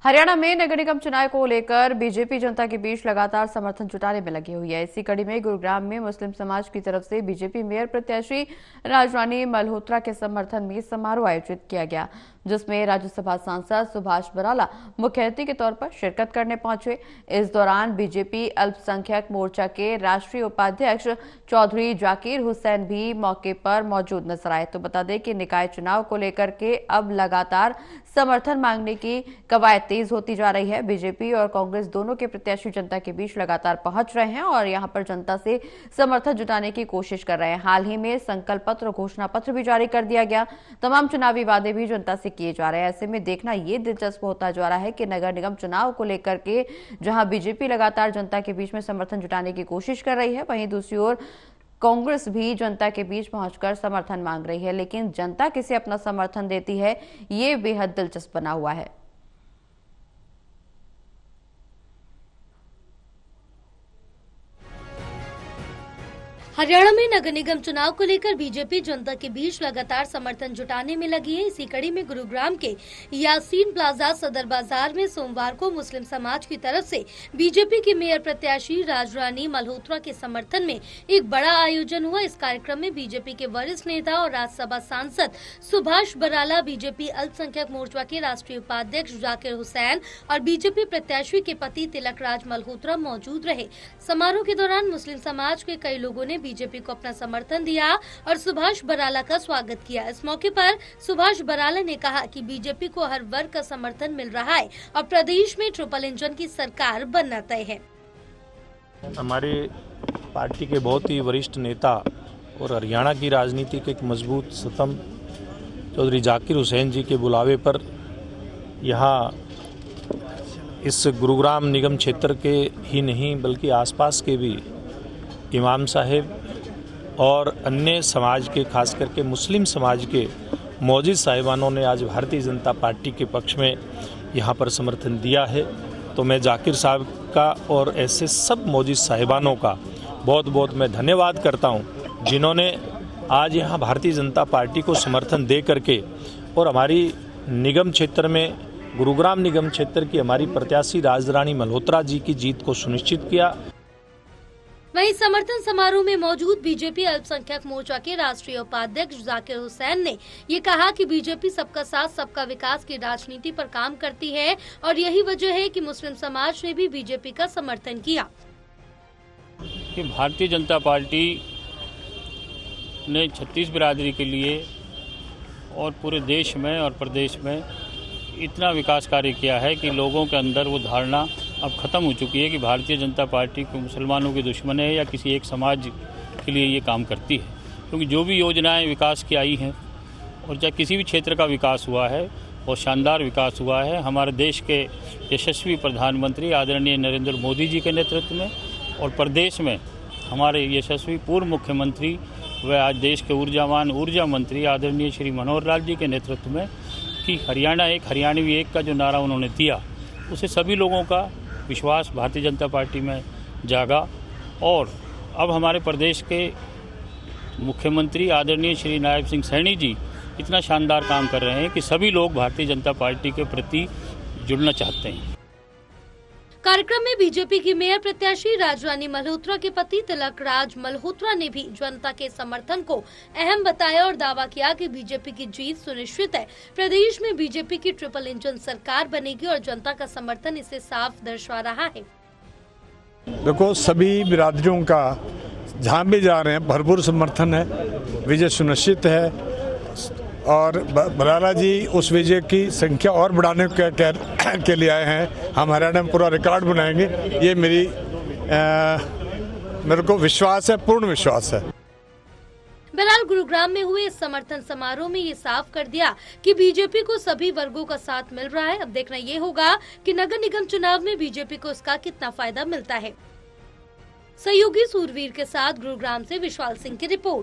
हरियाणा में नगर निगम चुनाव को लेकर बीजेपी जनता के बीच लगातार समर्थन जुटाने में लगी हुई है। इसी कड़ी में गुरुग्राम में मुस्लिम समाज की तरफ से बीजेपी मेयर प्रत्याशी राजरानी मल्होत्रा के समर्थन में समारोह आयोजित किया गया, जिसमें राज्यसभा सांसद सुभाष बराला मुख्य अतिथि के तौर पर शिरकत करने पहुंचे। इस दौरान बीजेपी अल्पसंख्यक मोर्चा के राष्ट्रीय उपाध्यक्ष चौधरी जाकिर हुसैन भी मौके पर मौजूद नजर आए। तो बता दें कि निकाय चुनाव को लेकर के अब लगातार समर्थन मांगने की कवायद तेज होती जा रही है। बीजेपी और कांग्रेस दोनों के प्रत्याशी जनता के बीच लगातार पहुंच रहे हैं और यहां पर जनता से समर्थन जुटाने की कोशिश कर रहे हैं। हाल ही में संकल्प पत्र और घोषणा पत्र भी जारी कर दिया गया। तमाम चुनावी वादे भी जनता से किए जा रहे हैं। ऐसे में देखना ये दिलचस्प होता जा रहा है कि नगर निगम चुनाव को लेकर के जहां बीजेपी लगातार जनता के बीच में समर्थन जुटाने की कोशिश कर रही है, वहीं दूसरी ओर कांग्रेस भी जनता के बीच पहुंचकर समर्थन मांग रही है। लेकिन जनता किसे अपना समर्थन देती है, ये बेहद दिलचस्प बना हुआ है। हरियाणा में नगर निगम चुनाव को लेकर बीजेपी जनता के बीच लगातार समर्थन जुटाने में लगी है। इसी कड़ी में गुरुग्राम के यासीन प्लाजा सदर बाजार में सोमवार को मुस्लिम समाज की तरफ से बीजेपी के मेयर प्रत्याशी राजरानी मल्होत्रा के समर्थन में एक बड़ा आयोजन हुआ। इस कार्यक्रम में बीजेपी के वरिष्ठ नेता और राज्यसभा सांसद सुभाष बराला, बीजेपी अल्पसंख्यक मोर्चा के राष्ट्रीय उपाध्यक्ष जाकिर हुसैन और बीजेपी प्रत्याशी के पति तिलक राज मल्होत्रा मौजूद रहे। समारोह के दौरान मुस्लिम समाज के कई लोगों ने बीजेपी को अपना समर्थन दिया और सुभाष बराला का स्वागत किया। इस मौके पर सुभाष बराला ने कहा कि बीजेपी को हर वर्ग का समर्थन मिल रहा है और प्रदेश में ट्रिपल इंजन की सरकार बनना तय है। हमारे पार्टी के बहुत ही वरिष्ठ नेता और हरियाणा की राजनीति के एक मजबूत स्तंभ चौधरी जाकिर हुसैन जी के बुलावे पर यहाँ इस गुरुग्राम निगम क्षेत्र के ही नहीं बल्कि आसपास के भी इमाम साहेब और अन्य समाज के, खास करके मुस्लिम समाज के मौजूद साहिबानों ने आज भारतीय जनता पार्टी के पक्ष में यहाँ पर समर्थन दिया है। तो मैं जाकिर साहब का और ऐसे सब मौजूद साहिबानों का बहुत बहुत मैं धन्यवाद करता हूँ, जिन्होंने आज यहाँ भारतीय जनता पार्टी को समर्थन दे करके और हमारी निगम क्षेत्र में, गुरुग्राम निगम क्षेत्र की हमारी प्रत्याशी राजरानी मल्होत्रा जी की जीत को सुनिश्चित किया। वहीं समर्थन समारोह में मौजूद बीजेपी अल्पसंख्यक मोर्चा के राष्ट्रीय उपाध्यक्ष जाकिर हुसैन ने ये कहा कि बीजेपी सबका साथ सबका विकास की राजनीति पर काम करती है और यही वजह है कि मुस्लिम समाज ने भी बीजेपी का समर्थन किया। कि भारतीय जनता पार्टी ने 36 बिरादरी के लिए और पूरे देश में और प्रदेश में इतना विकास कार्य किया है कि लोगों के अंदर वो धारणा अब ख़त्म हो चुकी है कि भारतीय जनता पार्टी को मुसलमानों के दुश्मन है या किसी एक समाज के लिए ये काम करती है। क्योंकि जो भी योजनाएं विकास की आई हैं और चाहे किसी भी क्षेत्र का विकास हुआ है, बहुत शानदार विकास हुआ है हमारे देश के यशस्वी प्रधानमंत्री आदरणीय नरेंद्र मोदी जी के नेतृत्व में, और प्रदेश में हमारे यशस्वी पूर्व मुख्यमंत्री व आज देश के ऊर्जावान ऊर्जा मंत्री आदरणीय श्री मनोहर लाल जी के नेतृत्व में कि हरियाणा एक, हरियाणवी एक का जो नारा उन्होंने दिया, उससे सभी लोगों का विश्वास भारतीय जनता पार्टी में जागा। और अब हमारे प्रदेश के मुख्यमंत्री आदरणीय श्री नायब सिंह सैनी जी इतना शानदार काम कर रहे हैं कि सभी लोग भारतीय जनता पार्टी के प्रति जुड़ना चाहते हैं। कार्यक्रम में बीजेपी की मेयर प्रत्याशी राजरानी मल्होत्रा के पति तिलक राज मल्होत्रा ने भी जनता के समर्थन को अहम बताया और दावा किया कि बीजेपी की जीत सुनिश्चित है। प्रदेश में बीजेपी की ट्रिपल इंजन सरकार बनेगी और जनता का समर्थन इसे साफ दर्शा रहा है। देखो, सभी बिरादरियों का जहाँ भी जा रहे हैं भरपूर समर्थन है, विजय सुनिश्चित है और बराला जी उस विजय की संख्या और बढ़ाने के लिए आए हैं। हम हरियाणा में पूरा रिकॉर्ड बनाएंगे, ये मेरे को विश्वास है, पूर्ण विश्वास है। बहरहाल गुरुग्राम में हुए इस समर्थन समारोह में ये साफ कर दिया कि बीजेपी को सभी वर्गों का साथ मिल रहा है। अब देखना ये होगा कि नगर निगम चुनाव में बीजेपी को इसका कितना फायदा मिलता है। सहयोगी सूरवीर के साथ गुरुग्राम से विशाल सिंह की रिपोर्ट।